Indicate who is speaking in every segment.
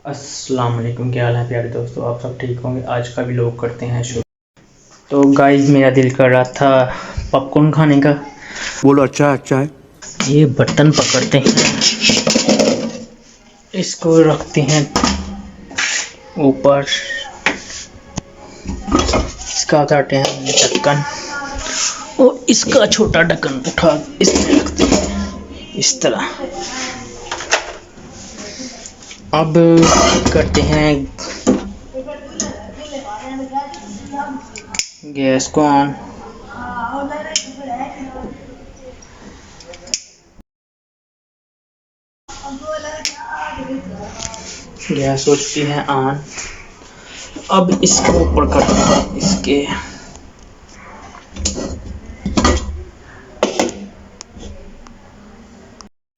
Speaker 1: अस्सलाम वालेकुम, क्या हाल है प्यारे दोस्तों। आप सब ठीक होंगे। आज का भी लोग करते हैं शुरू। तो गाइस मेरा दिल कर रहा था पॉपकॉर्न खाने का।
Speaker 2: बोलो अच्छा अच्छा है।
Speaker 1: ये बटन पकड़ते हैं, इसको रखते हैं ऊपर, इसका उतारते हैं ढक्कन और इसका छोटा ढक्कन उठा इसमें रखते हैं इस तरह। अब करते हैं गैस को ऑन। गैस हो चुकी है ऑन। अब इसको ऊपर करते हैं इसके।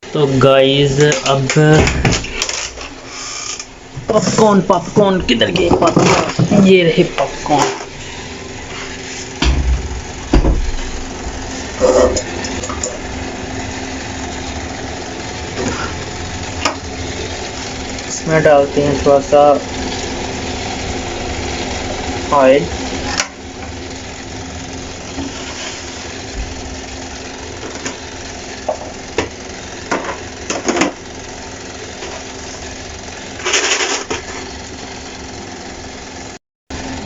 Speaker 1: तो गाइस अब पॉपकॉर्न किधर गए पॉपकॉर्न, ये रहे पॉपकॉर्न। इसमें डालते हैं थोड़ा सा ऑयल।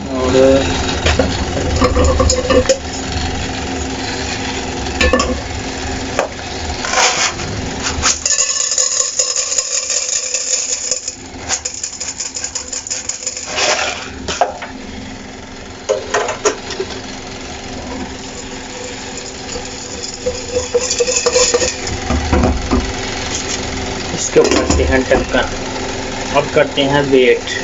Speaker 1: और इसके ऊपर करते हैं ढक्कन। अब करते हैं वेट।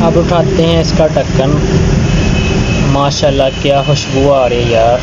Speaker 1: अब उठाते हैं इसका ढक्कन। माशाल्लाह क्या खुशबू आ रही है यार।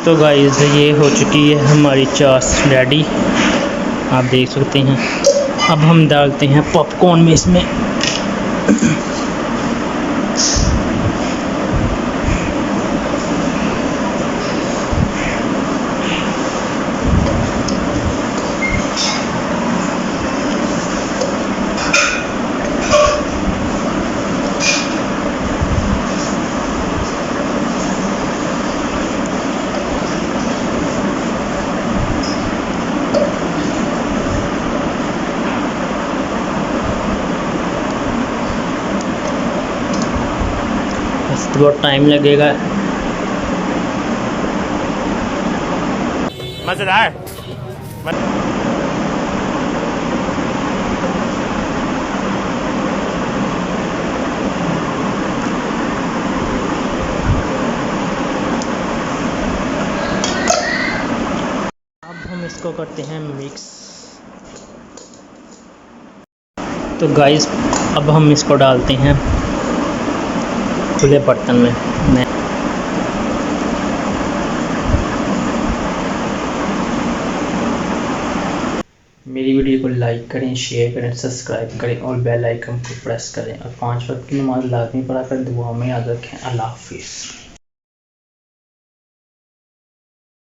Speaker 1: तो गाइस ये हो चुकी है हमारी चास रेडी, आप देख सकते हैं। अब हम डालते हैं पॉपकॉर्न में इसमें। बहुत टाइम लगेगा।
Speaker 3: मजेदार।
Speaker 1: अब हम इसको करते हैं मिक्स। तो गाइस अब हम इसको डालते हैं खुले बर्तन में। मेरी वीडियो को लाइक करें, शेयर करें, सब्सक्राइब करें और बेल आइकन को प्रेस करें और 5 वक्त की नमाज लाजमी पढ़ा कर दुआ में याद रखें। अल्लाह हाफिज़।